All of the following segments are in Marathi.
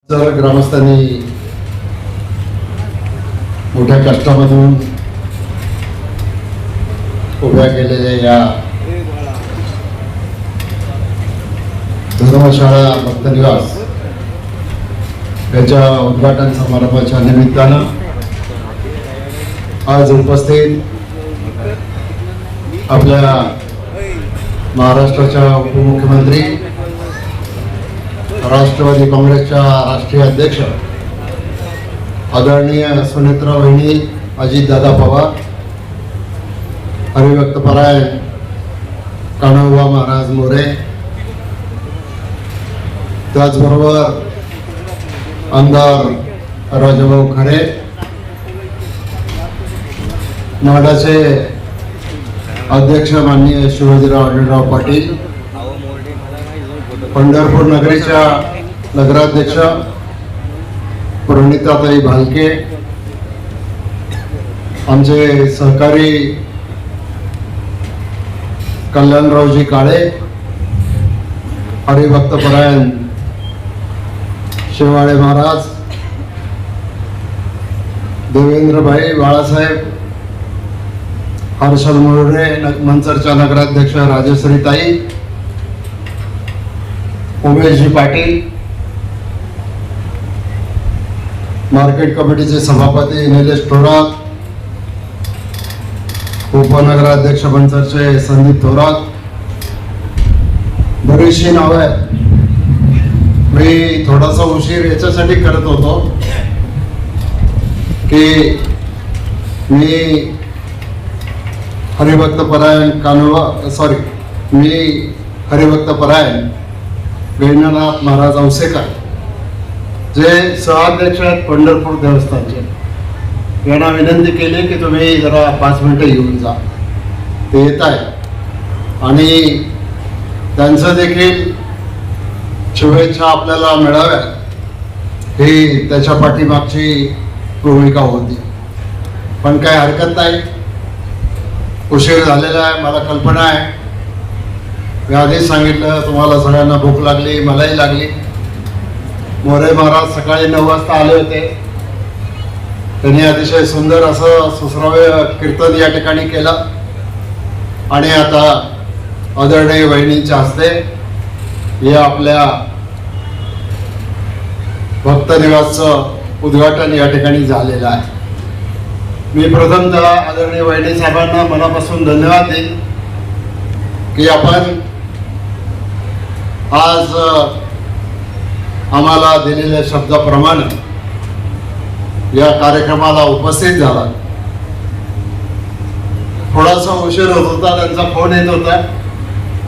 जर ग्रामस्थांनी मोठ्या कष्टामधून उभ्या केलेल्या या धर्मशाळा भक्तनिवास याच्या उद्घाटन समारंभाच्या निमित्तानं आज उपस्थित आपल्या महाराष्ट्राच्या उपमुख्यमंत्री राष्ट्रवादी काँग्रेसच्या राष्ट्रीय अध्यक्ष आदरणीय सुनेत्रा वहिनी अजितदादा पवार, हरिभक्तपरायण कान्होबा महाराज मोरे, त्याचबरोबर आमदार राजाभाऊ खरे, म्हाडाचे अध्यक्ष माननीय शिवाजीराव आढळराव पाटील, पंढरपूर नगरीच्या नगराध्यक्ष प्रणिताताई भालके, आमचे सहकारी कल्याणरावजी काळे, हरिभक्तपरायण शेवाळे महाराज, देवेंद्रभाई बाळासाहेब, हर्षल मोरे, मंचरच्या नगराध्यक्ष राजश्रीताई, उमेशजी पाटील, मार्केट कमिटीचे सभापती निलेश थोरात, उपनगराध्यक्ष मंचरचे संदीप थोरात, बरीचशी नाव आहेत. मी थोडासा उशीर याच्यासाठी करत होतो की मी हरिभक्तपरायण गैननाथ महाराज औसेकर, जे सहअध्यक्ष आहेत पंढरपूर देवस्थानचे, यांना विनंती केली की तुम्ही जरा 5 मिनिटं येऊन जा. ते येत आहे आणि त्यांचं देखील शुभेच्छा आपल्याला मिळाव्यात ही त्याच्या पाठीमागची भूमिका होती. पण काय हरकत नाही, उशीर झालेला आहे, मला कल्पना आहे. मी आधीच सांगितलं तुम्हाला सगळ्यांना भूक लागली, मलाही लागली. मोरे महाराज सकाळी 9 वाजता आले होते. त्यांनी अतिशय सुंदर असं सुश्राव्य कीर्तन या ठिकाणी केलं आणि आता आदरणीय वहिनींच्या हस्ते हे आपल्या भक्तनिवासचं उद्घाटन या ठिकाणी झालेलं आहे. मी प्रथमतः आदरणीय वहिनी साहेबांना मनापासून धन्यवाद देईन की आपण आज आम्हाला दिलेल्या शब्दाप्रमाणे या कार्यक्रमाला उपस्थित झाला. थोडासा उशीर होत होता, त्यांचा फोन येत होता.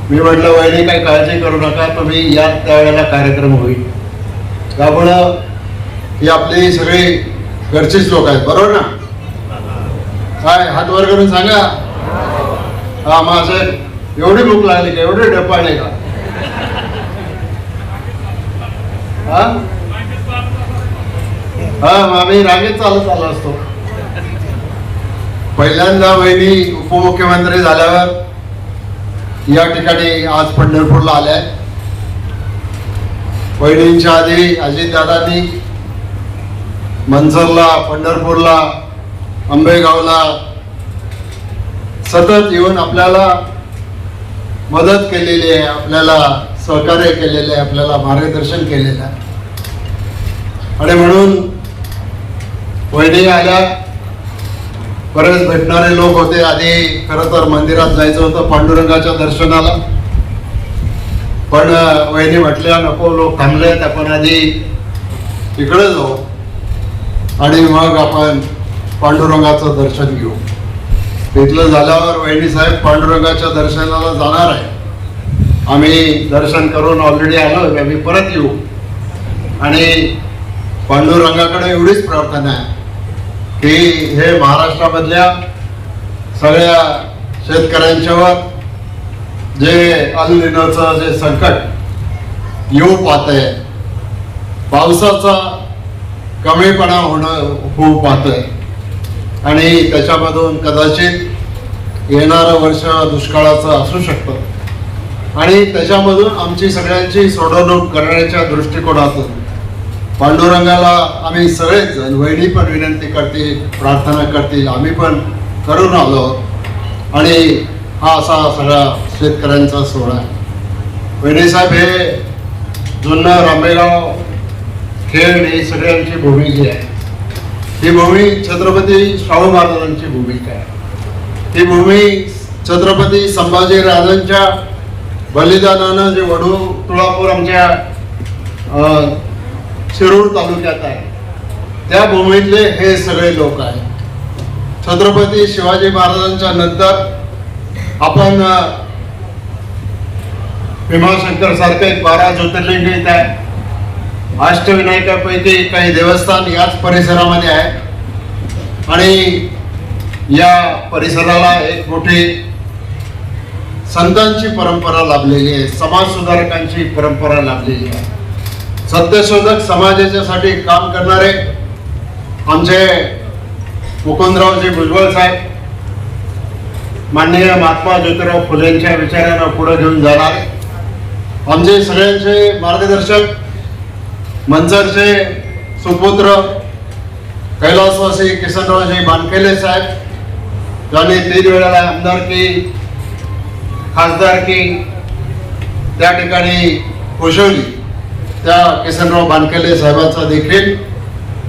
मी म्हटलं वहिनी काही काळजी करू नका, तुम्ही या त्यावेळेला कार्यक्रम होईल. त्यामुळं ही आपली सगळी घरचीच लोक आहेत, बरोबर ना? काय हात वर करून सांगा. हा माझं एवढी भूक लागली का, एवढे डपाळे का? हा आम्ही रागेत चालत आलो असतो. पहिल्यांदा वहिनी उपमुख्यमंत्री झाल्यावर या ठिकाणी आज पंढरपूरला आल्या. वहिनींच्या आधी अजितदादांनी मंचरला, पंढरपूरला, आंबेगावला सतत येऊन आपल्याला मदत केलेली आहे, आपल्याला सहकार्य केलेले आहे, आपल्याला मार्गदर्शन केलेलं आहे. आणि म्हणून वहिनी आल्या. बरेच भेटणारे लोक होते. आधी खरं तर मंदिरात जायचं होतं पांडुरंगाच्या दर्शनाला, पण वहिनी म्हटल्या नको, लोक थांबलेत, आपण आधी इकडे जाऊ आणि मग आपण पांडुरंगाचं दर्शन घेऊ. तिथलं झाल्यावर वहिनी साहेब पांडुरंगाच्या दर्शनाला जाणार आहे. आम्ही दर्शन करून ऑलरेडी आलो, आम्ही परत येऊ. आणि पांडुरंगाकडे एवढीच प्रार्थना आहे की हे महाराष्ट्रामधल्या सगळ्या शेतकऱ्यांच्यावर जे अल्निनोचं जे संकट येऊ पाहतंय, पावसाचा कमीपणा होऊ पाहतंय आणि त्याच्यामधून कदाचित येणारं वर्ष दुष्काळाचं असू शकतं आणि त्याच्यामधून आमची सगळ्यांची सोडवणूक करण्याच्या दृष्टिकोनातून पांडुरंगाला आम्ही सगळेच जण, वहिनी पण विनंती करतील, प्रार्थना करतील, आम्ही पण करून आलो. आणि हा असा सगळा शेतकऱ्यांचा सोहळा आहे. वहिनी साहेब, हे जुन्नर, आंबेगाव, खेड ही सगळ्यांची भूमी जी आहे, ही भूमी छत्रपती शाहू महाराजांची भूमिका आहे. ही भूमी छत्रपती संभाजी राजांच्या बलिदानानं जे वडू तुळापूर आमच्या शिरूर तालुक्यात आहे, त्या भूमीतले हे सगळे लोक आहेत. छत्रपती शिवाजी महाराजांच्या नंतर आपण भीमाशंकर सारखे 12 ज्योतिर्लिंग इथे आहे. अष्टविनायकापैकी काही देवस्थान याच परिसरामध्ये आहे. आणि या परिसराला एक मोठी संतांची परंपरा लाभलेली आहे, समाज सुधारकांची परंपरा लाभलेली आहे. सत्यशोधक समाजाच्यासाठी काम करणारे आमचे मुकुंदरावजी भुजबळ साहेब, माननीय महात्मा ज्योतिराव फुलेंच्या विचारांना पुढे घेऊन जाणारे आमचे सगळ्यांचे मार्गदर्शक, मंचरचे सुपुत्र कैलासवासी किसनरावजी बानखेले साहेब, ज्यांनी 3 वेळेला आमदारकी, खासदारकी त्या ठिकाणी भूषवली, त्या किसनराव बानखेले साहेबांचा देखील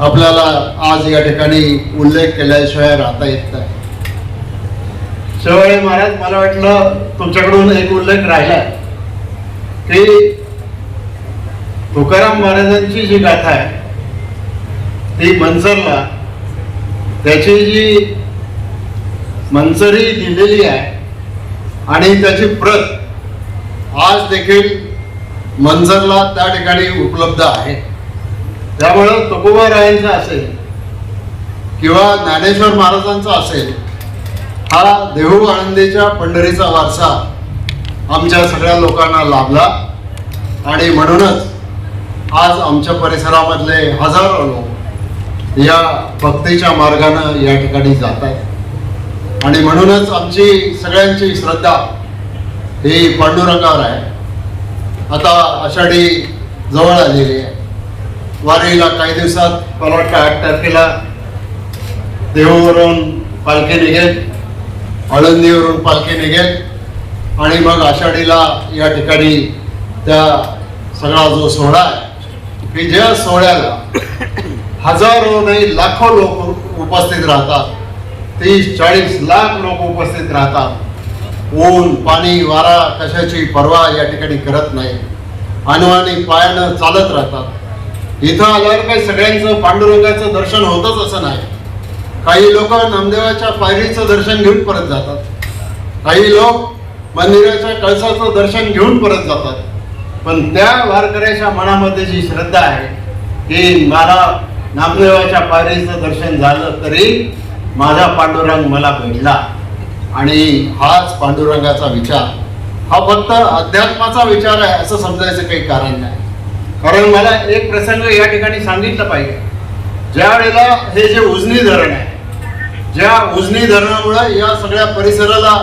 आपल्याला आज या ठिकाणी उल्लेख केल्याशिवाय राहता येत नाही. शेवाळे महाराज, मला वाटलं तुमच्याकडून एक उल्लेख राहिला की तुकाराम महाराजांची जी गाथा आहे ती मंचरला, त्याची जी मंचरी दिलेली आहे आणि त्याची प्रत आज देखील मंचरला त्या ठिकाणी उपलब्ध आहे. त्यामुळं तुकोबारायांचा असेल किंवा ज्ञानेश्वर महाराजांचा असेल, हा देहू आळंदीच्या पंढरीचा वारसा आमच्या सगळ्या लोकांना लाभला. आणि म्हणूनच आज आमच्या परिसरामधले हजारो लोक या भक्तीच्या मार्गानं या ठिकाणी जात आहेत. आणि म्हणूनच आमची सगळ्यांची श्रद्धा ही पांडुरंगावर आहे. आता आषाढी जवळ आलेली आहे. वारीला काही दिवसात, मला वाटतं 8 तारखेला देहूवरून पालखी निघेल, आळंदीवरून पालखी निघेल आणि मग आषाढीला या ठिकाणी त्या सगळा जो सोहळा आहे, की ज्या सोहळ्याला हजारो नाही लाखो लोक उपस्थित राहतात, 30-40 लाख लोक उपस्थित राहतात. ऊन, पाणी, वारा कशाची पर्वा या ठिकाणी करत नाही, अनवाणी पायानं चालत राहतात. इथं आल्यावर काही सगळ्यांचं पांडुरंगाचं दर्शन होतच असं नाही. काही लोक नामदेवाच्या पायरीचं दर्शन घेऊन परत जातात, काही लोक मंदिराच्या कळसाचं दर्शन घेऊन परत जातात. पण त्या वारकऱ्याच्या मनामध्ये जी श्रद्धा आहे की मला नामदेवाच्या पायरीचं दर्शन झालं तरी माझा पांडुरंग मला भेटला. आणि हाच पांडुरंगाचा विचार, हा फक्त अध्यात्माचा विचार आहे असं समजायचं काही कारण नाही. कारण मला एक प्रसंग या ठिकाणी सांगितलं पाहिजे. ज्या वेळेला हे जे उजनी धरण आहे, ज्या उजनी धरणामुळे या सगळ्या परिसराला,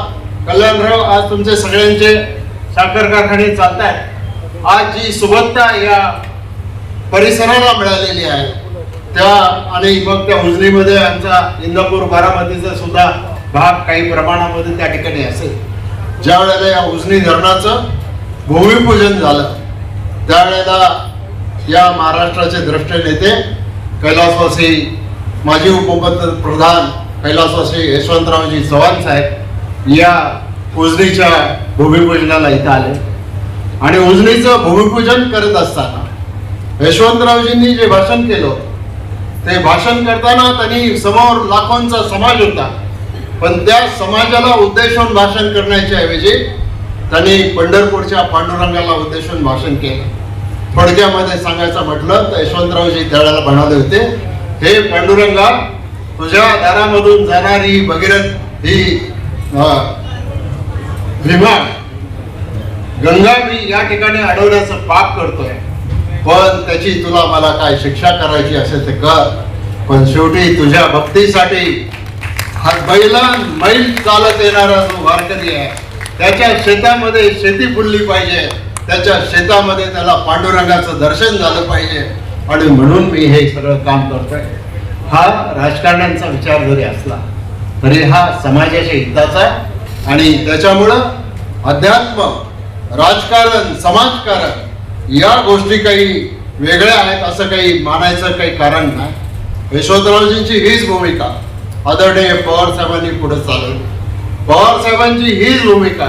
कल्याणराव, आज तुमचे सगळ्यांचे साखर कारखाने चालत आहेत, आज जी सुबत्ता या परिसराला मिळालेली आहे त्या, आणि मग त्या उजनीमध्ये आमचा इंदापूर, बारामतीचा सुद्धा भाग काही प्रमाणामध्ये त्या ठिकाणी असेल. ज्या वेळेला या उजनी धरणाचं भूमिपूजन झालं त्यावेळेला या महाराष्ट्राचे द्रष्टे नेते कैलासवासी माजी उपप्रधान कैलासवासी यशवंतरावजी चव्हाण साहेब या उजनीच्या भूमिपूजनाला इथं आले. आणि उजनीचं भूमिपूजन करत असताना यशवंतरावजींनी जे भाषण केलं, ते भाषण करताना त्यांनी समोर लाखोंचा समाज होता, पण त्या समाजाला उद्देशून भाषण करण्याच्या ऐवजी त्यांनी पंढरपूरच्या पांडुरंगाला उद्देशून भाषण केलं. थोडक्यामध्ये सांगायचं म्हटलं तर यशवंतरावजी त्यावेळेला म्हणाले होते, हे पांडुरंगा, तुझ्या दारामधून जाणारी भगीरथ ही भीमा गंगा मी या ठिकाणी अडवण्याचं पाप करतोय, पण त्याची तुला मला काय शिक्षा करायची असेल ते कर, पण शेवटी तुझ्या भक्तीसाठी हा मैल चालत येणारा जो वारकरी आहे त्याच्या शेतामध्ये शेती फुलली पाहिजे, त्याच्या शेतामध्ये त्याला पांडुरंगाचं दर्शन झालं पाहिजे. आणि म्हणून मी हे सगळं काम करतोय. हा राजकारण्यांचा विचार जरी असला तरी हा समाजाच्या हिताचा, आणि त्याच्यामुळं अध्यात्म, राजकारण, समाजकारण या गोष्टी काही वेगळ्या आहेत असं काही मानायचं काही कारण नाही. यशवंतरावजींची हीच भूमिका आदरणीय पवार साहेबांनी पुढे चालवली. पवार साहेबांची हीच भूमिका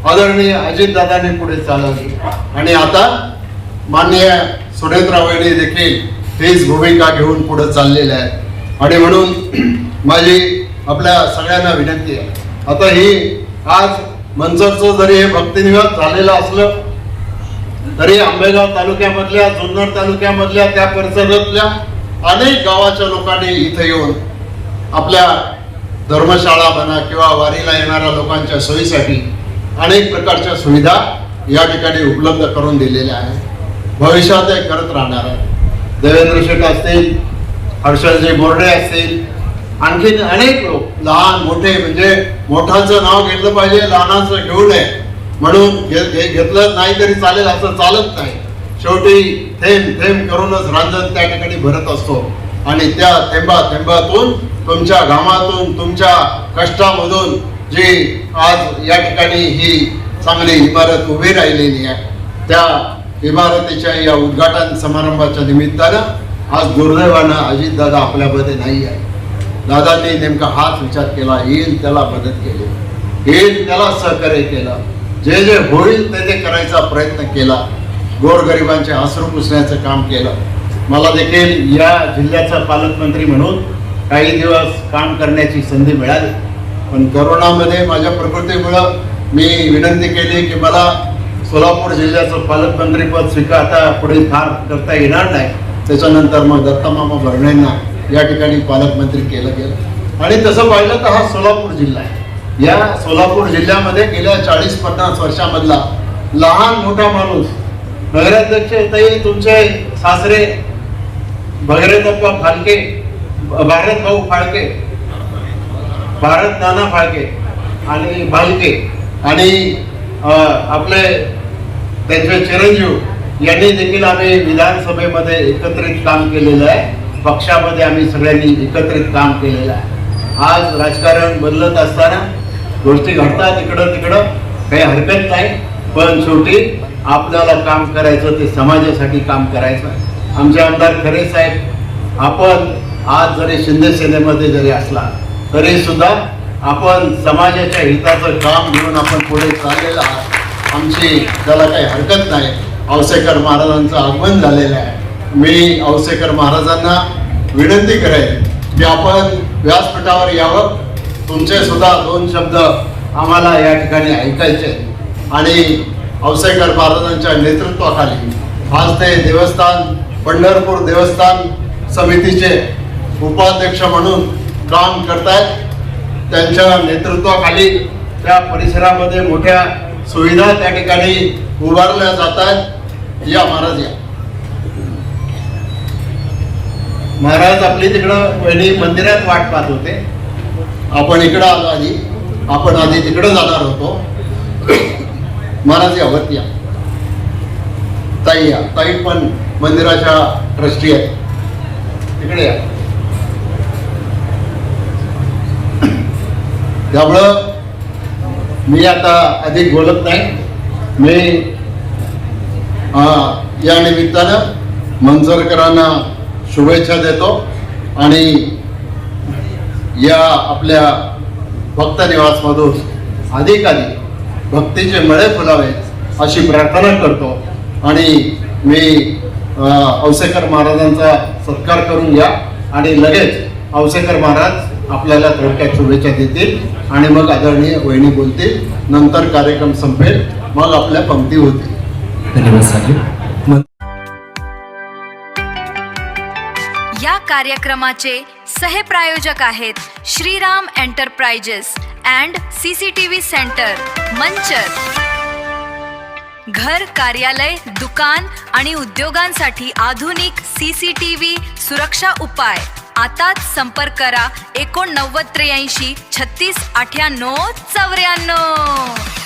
आदरणीय अजितदादांनी पुढे चालवली, आणि आता माननीय सुनेत्रा वहिनी देखील हीच भूमिका घेऊन पुढे चाललेल्या आहेत. आणि म्हणून माझी आपल्या सगळ्यांना विनंती आहे, आता ही आज मंचरचं जरी हे भक्तिनिवास झालेलं असलं तरी आंबेगाव तालुक्यामधल्या, जुन्नर तालुक्यामधल्या, त्या परिसरातल्या अनेक गावाच्या लोकांनी इथे येऊन आपल्या धर्मशाळा म्हणा किंवा वारीला येणाऱ्या लोकांच्या सोयीसाठी अनेक प्रकारच्या सुविधा या ठिकाणी उपलब्ध करून दिलेल्या आहेत. भविष्यात हे करत राहणार आहे. देवेंद्र शेठ असतील, हर्षलजी बोर्डे असतील, आणखी अनेक लोक, लहान मोठे, म्हणजे मोठ्यांचं नाव घेतलं पाहिजे, लहानांचं घेऊ नये म्हणून घेतलं नाही तरी चालेल असं चालत नाही. शेवटी थेंब थेंब करूनच रांजण त्या ठिकाणी भरत असतो, आणि त्या थेंबातून, तुमच्या घामातून, तुमच्या कष्टामधून जी आज या ठिकाणी ही चांगली इमारत उभी राहिलेली आहे, त्या इमारतीच्या या उद्घाटन समारंभाच्या निमित्तानं आज दुर्दैवानं अजितदादा आपल्यामध्ये नाही आहे. दादांनी नेमका हाच विचार केला, येईल त्याला मदत केली, येईल त्याला सहकार्य केलं, जे जे होईल ते करायचा प्रयत्न केला, गोरगरिबांचे अश्रू पुसण्याचं काम केलं. मला देखील या जिल्ह्याचा पालकमंत्री म्हणून काही दिवस काम करण्याची संधी मिळाली, पण करोनामध्ये माझ्या प्रकृतीमुळं मी विनंती केली की मला सोलापूर जिल्ह्याचं पालकमंत्रीपद स्वीकारता पुढे फार करता येणार नाही. त्याच्यानंतर मग दत्तामामा भरणेंना या ठिकाणी पालकमंत्री केलं गेलं, आणि तसं पाहिलं तर हा सोलापूर जिल्हा आहे. या सोलापूर जिल्ह्यामध्ये गेल्या 40-50 वर्षामधला लहान मोठा माणूस, नगराध्यक्ष ताई तुमचे सासरे भगीरथप्पा फाळके, भारत भाऊ फाळके, भारत नाना फाळके आणि भालके, आणि आपले त्यांचे चिरंजीव यांनी देखील आम्ही विधानसभेमध्ये एकत्रित काम केलेलं आहे. पक्षामध्ये आम्ही सगळ्यांनी एकत्रित काम केलेलं आहे. आज राजकारण बदलत असताना गोष्टी घडतात इकडं तिकडं, काही हरकत नाही, पण शेवटी आपल्याला काम करायचं ते समाजासाठी काम करायचं. आमचे आमदार खरे साहेब, आपण आज जरी शिंदे सेनेमध्ये जरी असला तरी सुद्धा आपण समाजाच्या हिताचं काम घेऊन आपण पुढे चाललेलं आहात. आमची त्याला काही हरकत नाही. औसेकर महाराजांचं आगमन झालेलं आहे. मी औसेकर महाराजांना विनंती करेन की आपण व्यासपीठावर यावं, तुमचे सुद्धा 2 शब्द आम्हाला या ठिकाणी ऐकायचे, आणि औसेकर महाराजांच्या नेतृत्वाखाली आज ते देवस्थान, पंढरपूर देवस्थान समितीचे उपाध्यक्ष म्हणून काम करतायत. त्यांच्या नेतृत्वाखाली त्या परिसरामध्ये मोठ्या सुविधा त्या ठिकाणी उभारल्या जातात. या महाराज, या महाराज. आपली तिकडं वहिनी मंदिरात वाट पाहत होते, आपण इकडं आलो आधी, आपण आधी तिकडं जाणार होतो. महाराज या, वरती या. ताई या, ताई पण मंदिराच्या ट्रस्टी आहेत, तिकडे या. त्यामुळं मी आता अधिक बोलत नाही. मी या निमित्तानं मंचरकरांना शुभेच्छा देतो, आणि या आपल्या भक्त निवासमधून अधिकाधिक भक्तीचे मळे फुलावेत अशी प्रार्थना करतो. आणि मी औसेकर महाराजांचा सत्कार करून घ्या, आणि लगेच औसेकर महाराज आपल्याला थोडक्यात शुभेच्छा देतील, आणि मग आदरणीय वहिनी बोलतील. नंतर कार्यक्रम संपेल, मग आपल्या पंक्ती होतील. धन्यवाद साहेब. या कार्यक्रमाचे सहप्रायोजक आहेत Shriram enterprises and CCTV centre, Manchar. घर, कार्यालय, दुकान आणि उद्योगांसाठी आधुनिक सीसीटीव्ही सुरक्षा उपाय. आताच संपर्क करा 89 83 36 98 94.